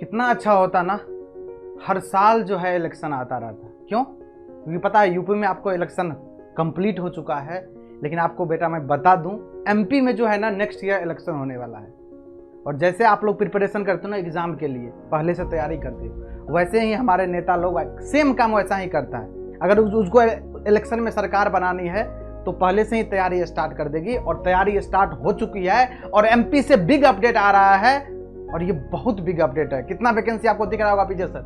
कितना अच्छा होता ना, हर साल जो है इलेक्शन आता रहता। क्यों? क्योंकि पता है यूपी में आपको इलेक्शन कंप्लीट हो चुका है, लेकिन आपको बेटा मैं बता दूं एमपी में जो है ना नेक्स्ट ईयर इलेक्शन होने वाला है। और जैसे आप लोग प्रिपरेशन करते हो ना एग्जाम के लिए, पहले से तैयारी करते हो, वैसे ही हमारे नेता लोग सेम काम वैसा ही करता है। अगर उसको इलेक्शन में सरकार बनानी है तो पहले से ही तैयारी स्टार्ट कर देगी, और तैयारी स्टार्ट हो चुकी है। और एमपी से बिग अपडेट आ रहा है, और ये बहुत बिग अपडेट है। कितना वैकेंसी आपको दिख रहा होगा पीछे सर?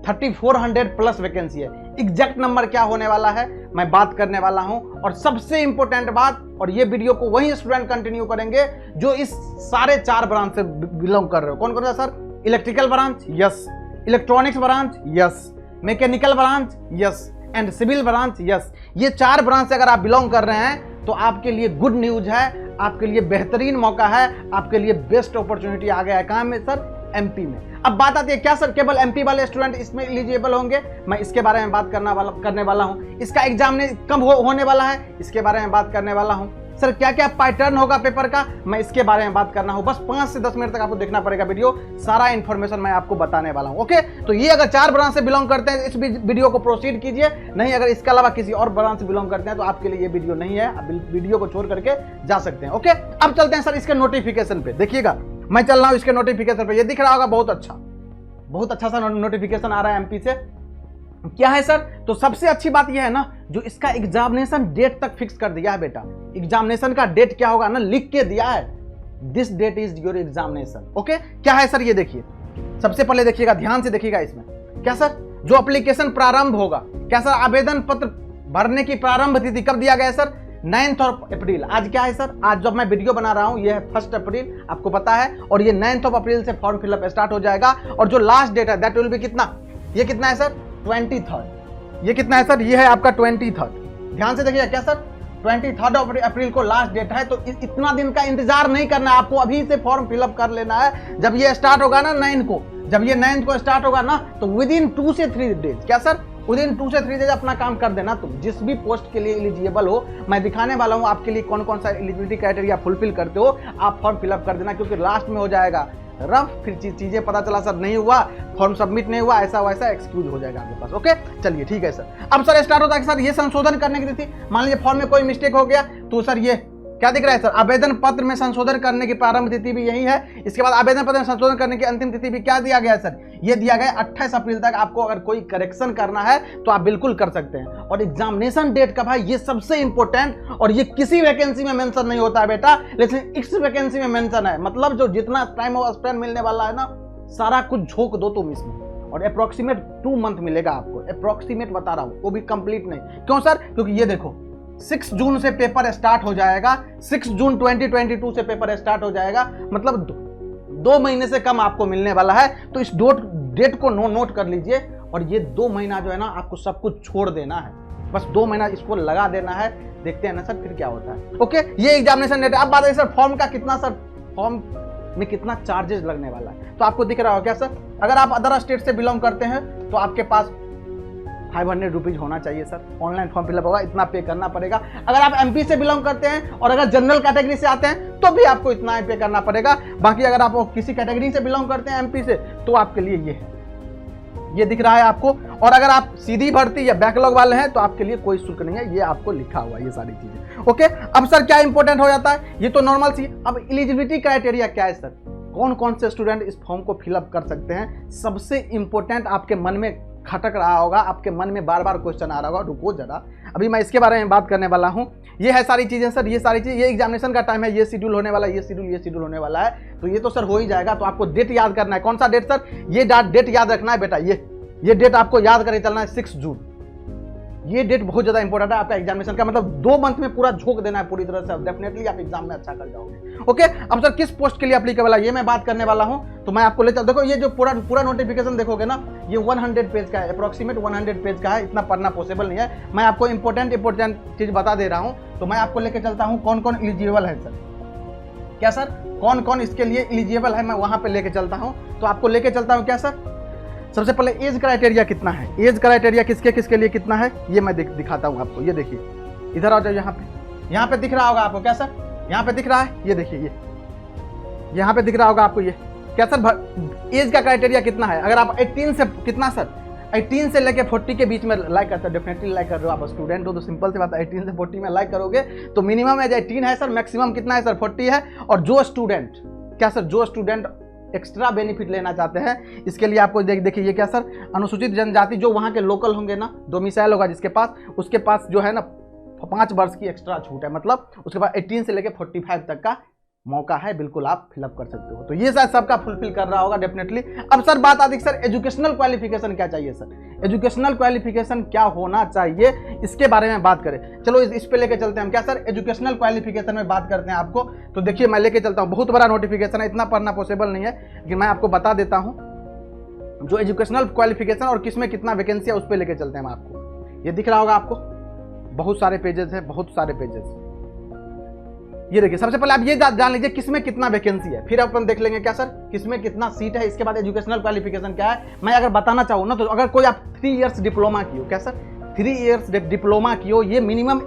3400 प्लस वैकेंसी है। एग्जैक्ट नंबर क्या होने वाला है मैं बात करने वाला हूं। और सबसे इंपॉर्टेंट बात, और ये वीडियो को वही स्टूडेंट कंटिन्यू करेंगे जो इस सारे 4 ब्रांच से बिलोंग कर रहे हो। कौन कौन सा sir? Electrical branch, yes. Electronics branch, yes. Mechanical branch, yes. And civil branch, yes. ये 4 ब्रांच से अगर आप बिलोंग कर रहे हैं तो आपके लिए गुड न्यूज है, आपके लिए बेहतरीन मौका है, आपके लिए बेस्ट अपॉर्चुनिटी आ गया है। कहां में सर? एमपी में। अब बात आती है क्या सर केवल एमपी वाले स्टूडेंट इसमें एलिजिबल होंगे? मैं इसके बारे में बात करने वाला हूं। इसका एग्जाम कब होने वाला है इसके बारे में बात करने वाला हूं। सर क्या क्या पैटर्न होगा पेपर का, मैं इसके बारे में बात करना हूं। बस 5 से 10 मिनट तक आपको देखना पड़ेगा वीडियो, सारा इंफॉर्मेशन मैं आपको बताने वाला हूं। ओके, तो ये अगर 4 ब्रांच से बिलोंग करते हैं इस वीडियो को प्रोसीड कीजिए, नहीं अगर इसके अलावा किसी और ब्रांच से बिलोंग करते हैं तो आपके लिए ये वीडियो नहीं है, आप वीडियो को छोड़ करके जा सकते हैं। ओके, अब चलते हैं सर इसके नोटिफिकेशन पे। देखिएगा मैं चल रहा हूं इसके नोटिफिकेशन पे, ये दिख रहा होगा बहुत अच्छा सा नोटिफिकेशन आ रहा है एमपी से। क्या है सर? तो सबसे अच्छी बात यह है ना, जो इसका एग्जामिनेशन डेट तक फिक्स कर दिया है बेटा। एग्जामिनेशन का डेट क्या होगा ना, लिख के दिया है, this date is your examination. Okay, क्या है सर? ये देखिए, सबसे पहले देखिएगा, ध्यान से देखिएगा इसमें। क्या सर? जो एप्लीकेशन प्रारंभ होगा, क्या सर आवेदन पत्र भरने की प्रारंभ तिथि कब दिया गया है सर? 9 अप्रैल। आज क्या है सर? आज जब मैं वीडियो बना रहा हूं ये है 1 अप्रैल, आपको पता है। और ये 9 अप्रैल से फॉर्म फिलअप स्टार्ट हो जाएगा। और जो लास्ट डेट है दैट विल बी कितना? ये कितना है सर? 23। ये कितना है सर? ये है आपका 23। ध्यान से देखिए, क्या सर? 23 अप्रैल को लास्ट डेट है। तो इतना दिन का इंतजार नहीं करना है आपको, अभी से फॉर्म फिलअप कर लेना है। जब ये स्टार्ट होगा ना 9 को, जब ये 9 को स्टार्ट होगा ना, तो विद इन 2 से 3 डेज, क्या सर? विद इन 2 से 3 डेज अपना काम कर देना। तुम जिस भी पोस्ट के लिए एलिजिबल हो, मैं दिखाने वाला हूं आपके लिए कौन कौन सा एलिजिबिलिटी क्राइटेरिया फुलफिल करते हो, आप फॉर्म फिलअप कर देना। क्योंकि लास्ट में हो जाएगा रफ, फिर चीजें पता चला सर नहीं हुआ, फॉर्म सबमिट नहीं हुआ, ऐसा वैसा एक्सक्यूज हो जाएगा आपके पास। ओके, चलिए ठीक है सर। अब सर स्टार्ट होता है सर ये संशोधन करने की तिथि। मान लीजिए फॉर्म में कोई मिस्टेक हो गया तो सर ये क्या दिख रहा है सर? आवेदन पत्र में संशोधन करने की प्रारंभ तिथि भी यही है। इसके बाद आवेदन पत्र में संशोधन करने की अंतिम तिथि भी क्या दिया गया है सर? ये दिया गया 28 अप्रैल तक। आपको अगर कोई करेक्शन करना है तो आप बिल्कुल कर सकते हैं। और एग्जामिनेशन डेट कब है ये सबसे इंपॉर्टेंट, और ये किसी वैकेंसी में मेंशन नहीं होता है बेटा, लेकिन इस वैकेंसी में मेंशन है। मतलब जो जितना टाइम ऑफ स्पेंड मिलने वाला है ना, सारा कुछ झोंक दो तुम इसमें। और अप्रोक्सीमेट 2 मंथ मिलेगा आपको, अप्रोक्सीमेट बता रहा हूं, वो भी कंप्लीट नहीं। क्यों सर? क्योंकि ये देखो 6 जून से पेपर स्टार्ट हो जाएगा, 6 जून 2022 से पेपर स्टार्ट हो जाएगा। मतलब 2 महीने से कम आपको मिलने वाला है। तो इस डेट को नोट कर लीजिए। और ये 2 महीना जो है ना आपको सब कुछ छोड़ देना है, बस 2 महीना इसको लगा देना है। देखते हैं ना सर फिर क्या होता है। ओके, ये एग्जामिनेशन डेट। अब बात है सर फॉर्म का कितना, सर फॉर्म में कितना चार्जेस लगने वाला है? तो आपको दिख रहा हो क्या सर? अगर आप अदर स्टेट से बिलोंग करते हैं तो आपके पास 500 रुपीज होना चाहिए सर। ऑनलाइन फॉर्म फिलअप होगा, इतना पे करना पड़ेगा। अगर आप एमपी से बिलोंग करते हैं और अगर जनरल कैटेगरी से आते हैं तो भी आपको इतना ही पे करना पड़ेगा। बाकी अगर आप किसी कैटेगरी से बिलोंग करते हैं एमपी से, तो आपके लिए ये है, ये दिख रहा है आपको। और अगर आप सीधी भर्ती या बैकलॉग वाले हैं तो आपके लिए कोई शुल्क नहीं है, ये आपको लिखा हुआ है ये सारी चीजें। ओके, अब सर क्या इंपॉर्टेंट हो जाता है, ये तो नॉर्मल सी। अब एलिजिबिलिटी क्राइटेरिया क्या है सर? कौन कौन से स्टूडेंट इस फॉर्म को फिलअप कर सकते हैं? सबसे इंपॉर्टेंट आपके मन में खटक रहा होगा, आपके मन में बार बार क्वेश्चन आ रहा होगा, रुको जरा, अभी मैं इसके बारे में बात करने वाला हूं। ये है सारी चीजें सर, ये सारी चीजें, ये एग्जामिनेशन का टाइम है, ये शेड्यूल होने वाला है, ये शेड्यूल होने वाला है। तो ये तो सर हो ही जाएगा। तो आपको डेट याद करना है। कौन सा डेट सर? ये डेट याद रखना है बेटा। ये डेट आपको याद करके चलना है, 6 जून। ये डेट बहुत ज्यादा इंपॉर्टेंट है आपका एग्जामिनेशन का। मतलब 2 मंथ में पूरा झोंक देना है पूरी तरह से, डेफिनेटली आप एग्जाम में अच्छा कर जाओगे। ओके, अब सर किस पोस्ट के लिए एप्लीकेबल है ये मैं बात करने वाला हूं। तो मैं आपको ले चल, देखो ये जो पूरा नोटिफिकेशन देखोगे ना, ये 100 पेज का है, अप्रोक्सीमेट 100 पेज का है। इतना पढ़ना पॉसिबल नहीं है। मैं आपको इंपॉर्टेंट चीज बता दे रहा हूं। तो मैं आपको लेके चलता हूं कौन कौन एलिजिबल है सर। क्या सर? कौन कौन इसके लिए एलिजिबल है, मैं वहां पे लेके चलता हूं। तो आपको लेके चलता हूं क्या सर? सबसे पहले एज क्राइटेरिया कितना है, एज क्राइटेरिया किसके लिए कितना है ये मैं दिखाता हूं आपको। ये देखिए, इधर आ जाओ, यहाँ पे दिख रहा होगा आपको क्या सर? यहाँ पे दिख रहा है, ये देखिए, ये यहाँ पे दिख रहा होगा आपको, क्या सर एज का क्राइटेरिया कितना है? अगर आप 18 से कितना सर 18 से लेके 40 के बीच में लाइक करते हैं, डेफिनेटली लाइक कर रहे हो, आप स्टूडेंट हो तो सिंपल सी बात है 18 से 40 में लाइक करोगे तो मिनिमम एज 18 है सर, मैक्सिमम कितना है सर 40 है। और जो स्टूडेंट क्या सर जो स्टूडेंट एक्स्ट्रा बेनिफिट लेना चाहते हैं इसके लिए आपको देखिए ये क्या सर अनुसूचित जनजाति जो वहाँ के लोकल होंगे ना, डोमिसाइल होगा जिसके पास, उसके पास जो है ना 5 वर्ष की एक्स्ट्रा छूट है, मतलब उसके पास 18 से लेके 45 तक का मौका है, बिल्कुल आप फिलअप कर सकते हो। तो ये शायद सबका फुलफिल कर रहा होगा डेफिनेटली। अब सर बात आती है सर एजुकेशनल क्वालिफिकेशन क्या चाहिए सर, एजुकेशनल क्वालिफिकेशन क्या होना चाहिए इसके बारे में बात करें। चलो इस पे लेके चलते हैं हम, क्या सर एजुकेशनल क्वालिफिकेशन में बात करते हैं आपको। तो देखिए मैं लेके चलता हूँ, बहुत बड़ा नोटिफिकेशन है, इतना पढ़ना पॉसिबल नहीं है, लेकिन मैं आपको बता देता हूँ जो एजुकेशनल क्वालिफिकेशन और किसमें कितना वैकेंसी है उस पर लेके चलते हैं हम आपको। ये दिख रहा होगा आपको, बहुत सारे पेजेस हैं, बहुत सारे पेजेस। ये देखिए सबसे पहले आप ये जान लीजिए किसमें कितना वैकेंसी है, फिर अपन देख लेंगे क्या सर किसमें कितना सीट है, इसके बाद एजुकेशनल क्वालिफिकेशन क्या है। मैं अगर बताना चाहूँ ना तो अगर कोई आप 3 इयर्स डिप्लोमा की हो, क्या सर 3 इयर्स डिप्लोमा की हो, ये मिनिमम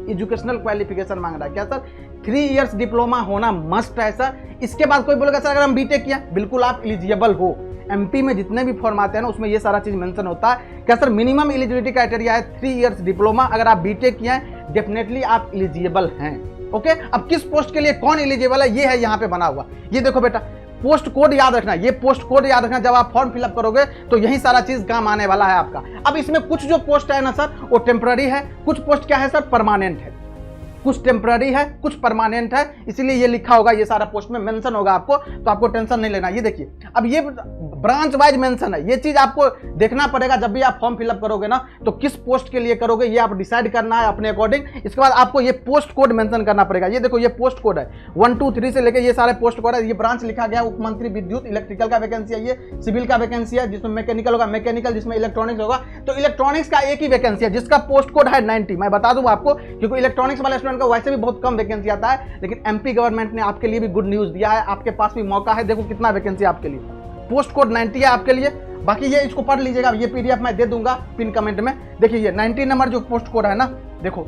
एजुकेशनल क्वालिफिकेशन मांग रहा है। क्या सर 3 इयर्स डिप्लोमा होना मस्ट है सर। इसके बाद कोई बोलेगा सर अगर हम बीटेक किया, बिल्कुल आप एलिजिबल हो। एमपी में जितने भी फॉर्म आते हैं ना उसमें ये सारा चीज मेंशन होता है। क्या सर मिनिमम एलिजिबिलिटी क्राइटेरिया है 3 इयर्स डिप्लोमा, अगर आप बीटेक किया है डेफिनेटली आप एलिजिबल हैं। ओके अब किस पोस्ट के लिए कौन एलिजिबल है ये है यहाँ पे बना हुआ। ये देखो बेटा पोस्ट कोड याद रखना, ये पोस्ट कोड याद रखना, जब आप फॉर्म फिलअप करोगे तो यही सारा चीज काम आने वाला है आपका। अब इसमें कुछ जो पोस्ट है ना सर वो टेम्पररी है, कुछ पोस्ट क्या है सर परमानेंट है, कुछ टेम्पररी है कुछ परमानेंट है, इसीलिए ये लिखा होगा, ये सारा पोस्ट में मेंशन होगा आपको, तो आपको टेंशन नहीं लेना। ये देखिए अब ये ब्रांच वाइज मेंशन है, ये चीज आपको देखना पड़ेगा जब भी आप फॉर्म फिलअप करोगे ना, तो किस पोस्ट के लिए करोगे ये आप डिसाइड करना है अपने अकॉर्डिंग। इसके बाद आपको ये पोस्ट कोड मेंशन करना पड़ेगा। ये देखो ये पोस्ट कोड है 1 2 3 से लेके ये सारे पोस्ट कोड है। ये ब्रांच लिखा गया उप मंत्री विद्युत इलेक्ट्रिकल का वैकेंसी है, ये सिविल का वैकेंसी है जिसमें मैकेनिकल होगा, मैकेनिकल जिसमें इलेक्ट्रॉनिक्स होगा, तो इलेक्ट्रॉनिक्स का एक ही वैकेंसी है जिसका पोस्ट कोड है 90। मैं बता दूं आपको क्योंकि इलेक्ट्रॉनिक्स वाले स्टूडेंट का वैसे भी बहुत कम वैकेंसी आता है, लेकिन एमपी गवर्नमेंट ने आपके लिए भी गुड न्यूज दिया है, आपके पास भी मौका है। देखो कितना वैकेंसी आपके लिए, पोस्ट कोड 90 है आपके लिए। बाकी ये इसको पढ़ लीजिएगा, ये पीडीएफ मैं दे दूंगा पिन कमेंट में। देखिए ये 90 नंबर जो पोस्ट कोड है ना, देखो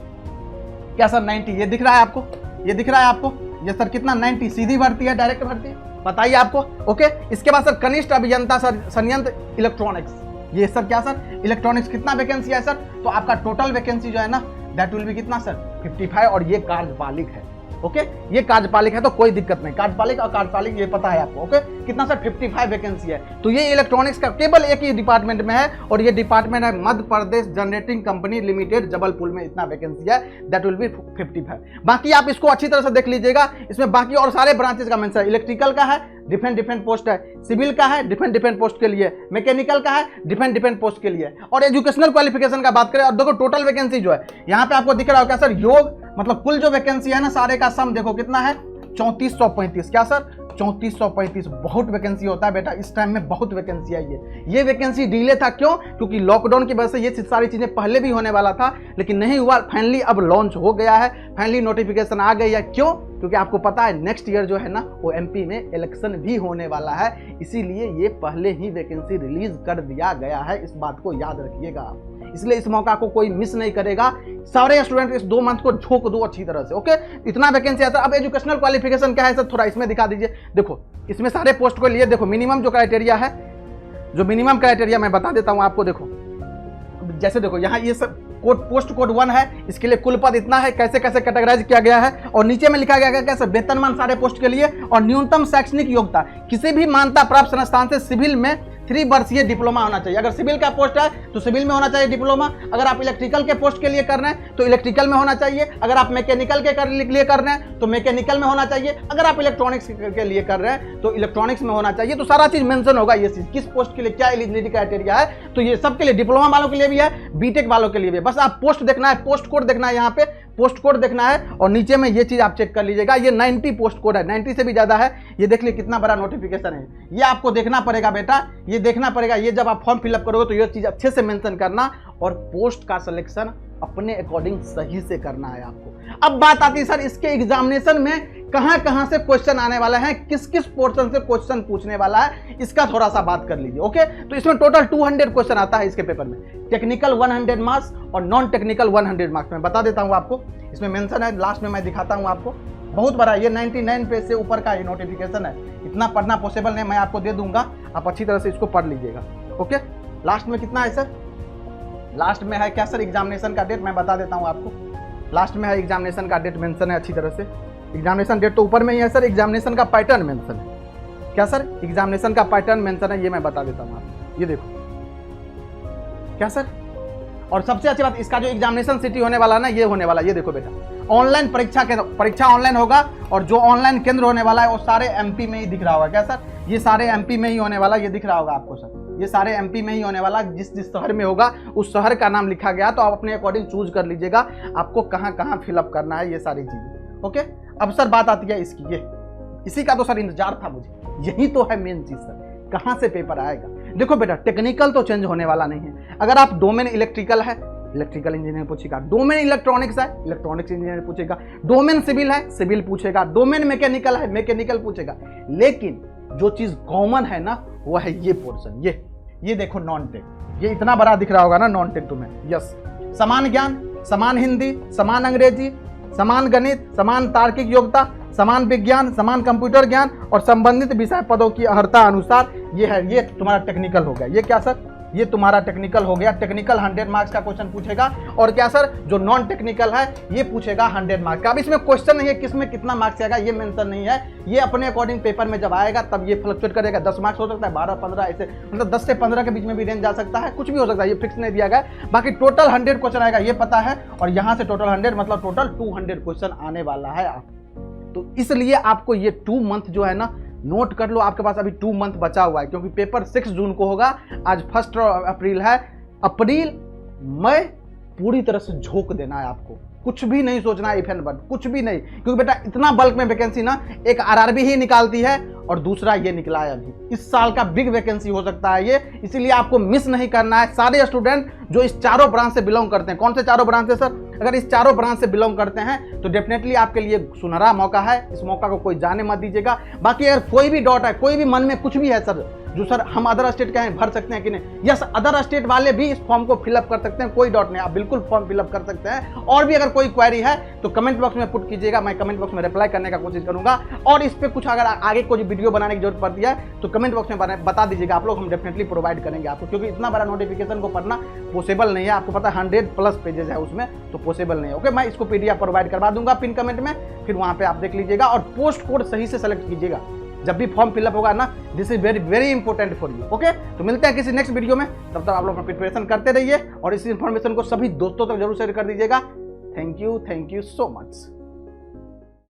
क्या सर 90 ये दिख रहा है आपको, ये दिख रहा है आपको, ये सर कितना 90 सीधी भर्ती है डायरेक्ट भर्ती है, बताइए आपको। ओके इसके बाद सर कनिष्ठ अभियंता सर संयंत्र इलेक्ट्रॉनिक्स, ये सर क्या सर इलेक्ट्रॉनिक्स कितना वैकेंसी है सर, तो आपका टोटल वैकेंसी जो है ना दैट विल बी कितना सर 55, और ये कार्यपालिक है। ओके ये कार्यपालिक है तो कोई दिक्कत नहीं, कार्यपालिक और कार्यपालिक ये पता है आपको। ओके कितना सर 55 वैकेंसी है। तो ये इलेक्ट्रॉनिक्स का केवल एक ही डिपार्टमेंट में है, और ये डिपार्टमेंट है Madhya Pradesh generating company limited Jabalpur में, इतना वैकेंसी है दैट विल बी 55। बाकी आप इसको अच्छी तरह से देख लीजिएगा, इसमें बाकी और सारे ब्रांचेस का मेंशन है। इलेक्ट्रिकल का है डिफरेंट पोस्ट है, सिविल का है डिफरेंट पोस्ट के लिए, मैकेनिकल का है डिफरेंट पोस्ट के लिए, और एजुकेशनल क्वालिफिकेशन का बात करें। और देखो टोटल वैकेंसी जो है यहाँ पे आपको दिख रहा होगा सर योग, मतलब कुल जो वैकेंसी है ना सारे का सम देखो कितना है 3435। क्या सर 3435, बहुत वैकेंसी होता है बेटा, इस टाइम में बहुत वैकेंसी आई है। ये वैकेंसी डिले था क्यों, क्योंकि लॉकडाउन की वजह से ये सारी चीजें पहले भी होने वाला था लेकिन नहीं हुआ, फाइनली अब लॉन्च हो गया है, फाइनली नोटिफिकेशन आ गई है। क्यों, क्योंकि आपको पता है नेक्स्ट ईयर जो है ना वो एमपी में इलेक्शन भी होने वाला है, इसीलिए ये पहले ही वैकेंसी रिलीज कर दिया गया है, इस बात को याद रखिएगा आप। इसलिए इस मौका को कोई मिस नहीं करेगा, सारे स्टूडेंट इस 2 मंथ को झोंक दो अच्छी तरह से। ओके इतना वैकेंसी है सर। अब एजुकेशनल क्वालिफिकेशन क्या है सर, थोड़ा इसमें दिखा दीजिए। देखो इसमें सारे पोस्ट को लिए देखो मिनिमम जो क्राइटेरिया है, जो मिनिमम क्राइटेरिया मैं बता देता हूं आपको। देखो जैसे देखो यहाँ ये सब पोस्ट कोड 1 है, इसके लिए कुल पद इतना है, कैसे कैसे कैटेगराइज किया गया है, और नीचे में लिखा गया है कैसे वेतनमान सारे पोस्ट के लिए, और न्यूनतम शैक्षणिक योग्यता किसी भी मान्यता प्राप्त संस्थान से सिविल में 3 वर्षीय डिप्लोमा होना चाहिए। अगर सिविल का पोस्ट है तो सिविल में होना चाहिए डिप्लोमा, अगर आप इलेक्ट्रिकल के पोस्ट के लिए कर रहे हैं तो इलेक्ट्रिकल में होना चाहिए, अगर आप मैकेनिकल के लिए कर रहे हैं तो मैकेनिकल में होना चाहिए, अगर आप इलेक्ट्रॉनिक्स के लिए कर रहे हैं तो इलेक्ट्रॉनिक्स में होना चाहिए। तो सारा चीज मेंशन होगा, ये चीज किस पोस्ट के लिए क्या एलिजिबिलिटी क्राइटेरिया है, तो ये सबके लिए डिप्लोमा वालों के लिए भी है, बीटेक वालों के लिए भी। बस आप पोस्ट देखना है, पोस्ट कोड देखना है, यहाँ पे पोस्ट कोड देखना है, और नीचे में ये चीज आप चेक कर लीजिएगा। ये 90 पोस्ट कोड है, 90 से भी ज्यादा है। ये देख लीजिए कितना बड़ा नोटिफिकेशन है, ये आपको देखना पड़ेगा बेटा, ये देखना पड़ेगा। ये जब आप फॉर्म फिलअप करोगे तो ये चीज अच्छे से मेंशन करना, और पोस्ट का सिलेक्शन अपने अकॉर्डिंग सही से करना है आपको। अब बात आती है सर इसके एग्जामिनेशन में कहां से क्वेश्चन आने वाला है, किस किस पोर्शन से क्वेश्चन पूछने वाला है, इसका थोड़ा सा बात कर लीजिए। ओके तो इसमें टोटल 200 क्वेश्चन आता है इसके पेपर में, टेक्निकल 100 मार्क्स और नॉन टेक्निकल 100 मार्क्स में बता देता हूं आपको। इसमें मेंशन है, लास्ट में मैं दिखाता हूं आपको। बहुत बड़ा, ये 99 पेज से ऊपर का ये नोटिफिकेशन है, इतना पढ़ना पॉसिबल नहीं, मैं आपको दे दूंगा, आप अच्छी तरह से इसको पढ़ लीजिएगा। ओके, लास्ट में कितना है सर? लास्ट में है क्या सर? एग्जामिनेशन का डेट मैं बता देता हूँ आपको। लास्ट में है एग्जामिनेशन का डेट मेंशन है अच्छी तरह से। एग्जामिनेशन डेट तो ऊपर में ही है सर, एग्जामिनेशन का पैटर्न मेंशन है। क्या सर? एग्जामिनेशन का पैटर्न मेंशन है, ये मैं बता देता हूँ आपको, ये देखो। क्या सर? और सबसे अच्छी बात, इसका जो एग्जामिनेशन सिटी होने वाला है ना, ये होने वाला, ये देखो बेटा, ऑनलाइन परीक्षा ऑनलाइन होगा, और जो ऑनलाइन केंद्र होने वाला है वो सारे एमपी में ही दिख रहा होगा। क्या सर? ये सारे एमपी में ही होने वाला, ये दिख रहा होगा आपको सर, ये सारे एमपी में ही होने वाला। जिस जिस शहर में होगा उस शहर का नाम लिखा गया, तो आप अपने अकॉर्डिंग चूज कर लीजिएगा आपको कहाँ कहाँ फिलअप करना है, ये सारी चीजें। ओके, अब सर बात आती है इसकी, ये इसी का तो सर इंतजार था मुझे, यही तो है मेन चीज सर, कहाँ से पेपर आएगा। देखो बेटा, टेक्निकल तो चेंज होने वाला नहीं है। अगर आप डोमेन इलेक्ट्रिकल है, इलेक्ट्रिकल इंजीनियर पूछेगा, डोमेन इलेक्ट्रॉनिक्स है, इलेक्ट्रॉनिक्स इंजीनियर पूछेगा, डोमेन सिविल है, सिविल पूछेगा, डोमेन मैकेनिकल है, मैकेनिकल पूछेगा। लेकिन जो चीज कॉमन है ना, वो है ये पोर्शन, ये देखो नॉन टेक, ये इतना बड़ा दिख रहा होगा ना नॉन टेक तुम्हें। यस, समान ज्ञान, समान हिंदी, समान अंग्रेजी, समान गणित, समान तार्किक योग्यता, समान विज्ञान, समान कंप्यूटर ज्ञान और संबंधित विषय पदों की अर्हता अनुसार ये है, ये तुम्हारा टेक्निकल हो गया। ये क्या सर? ये तुम्हारा टेक्निकल हो गया। टेक्निकल 100 मार्क्स का क्वेश्चन पूछेगा, और क्या सर, जो नॉन टेक्निकल है ये पूछेगा 100 मार्क्स का। अब इसमें क्वेश्चन नहीं है किसमें कितना मार्क्स आएगा, ये मेंशन नहीं है, ये अपने अकॉर्डिंग पेपर में जब आएगा तब ये फ्लक्चुएट करेगा। 10 मार्क्स हो सकता है, 12, 15, ऐसे मतलब 10 से 15 के बीच में भी रेंज जा सकता है, कुछ भी हो सकता है, ये फिक्स नहीं दिया गया। बाकी टोटल 100 क्वेश्चन आएगा ये पता है, और यहाँ से टोटल 100 मतलब टोटल 200 क्वेश्चन आने वाला है आप। तो इसलिए आपको ये 2 मंथ जो है ना, नोट कर लो, आपके पास अभी 2 मंथ बचा हुआ है, क्योंकि पेपर 6 जून को होगा, आज 1 अप्रैल है। अप्रैल मई पूरी तरह से झोंक देना है आपको, कुछ भी नहीं सोचना है इफ एंड बट, कुछ भी नहीं, क्योंकि बेटा इतना बल्क में वैकेंसी ना, एक आरआरबी ही निकालती है और दूसरा ये निकला है अभी, इस साल का बिग वैकेंसी हो सकता है ये, इसीलिए आपको मिस नहीं करना है। सारे स्टूडेंट जो इस चारों ब्रांच से बिलोंग करते हैं, कौन से चारों ब्रांच से सर? अगर इस चारों ब्रांच से बिलोंग करते हैं तो डेफिनेटली आपके लिए सुनहरा मौका है, इस मौका को कोई जाने मत दीजिएगा। बाकी अगर कोई भी डाउट है, कोई भी मन में कुछ भी है सर, जो सर हम अदर स्टेट के हैं, भर सकते हैं कि नहीं, यस, अदर स्टेट वाले भी इस फॉर्म को फिलअप कर सकते हैं, कोई डाउट नहीं, आप बिल्कुल फॉर्म फिलअप कर सकते हैं। और भी अगर कोई क्वेरी है तो कमेंट बॉक्स में पुट कीजिएगा, मैं कमेंट बॉक्स में रिप्लाई करने का कोशिश करूंगा। और इस पे कुछ अगर आगे कोई वीडियो बनाने की जरूरत पड़ती है तो कमेंट बॉक्स में बता दीजिएगा आप लोग, हम डेफिनेटली प्रोवाइड करेंगे आपको, क्योंकि इतना बड़ा नोटिफिकेशन को पढ़ना पॉसिबल नहीं है, आपको पता है 100+ पेजेस है उसमें, तो पॉसिबल नहीं है। ओके, मैं इसको पीडीएफ प्रोवाइड करवा दूंगा पिन कमेंट में, फिर वहां पे आप देख लीजिएगा, और पोस्ट कोड सही से सेलेक्ट कीजिएगा जब भी फॉर्म फिलअप होगा ना, this is very very important for you. Okay, तो मिलते हैं किसी नेक्स्ट वीडियो में, तब तक आप लोग प्रिपरेशन करते रहिए और इस इन्फॉर्मेशन को सभी दोस्तों तक जरूर शेयर कर दीजिएगा। Thank you so much.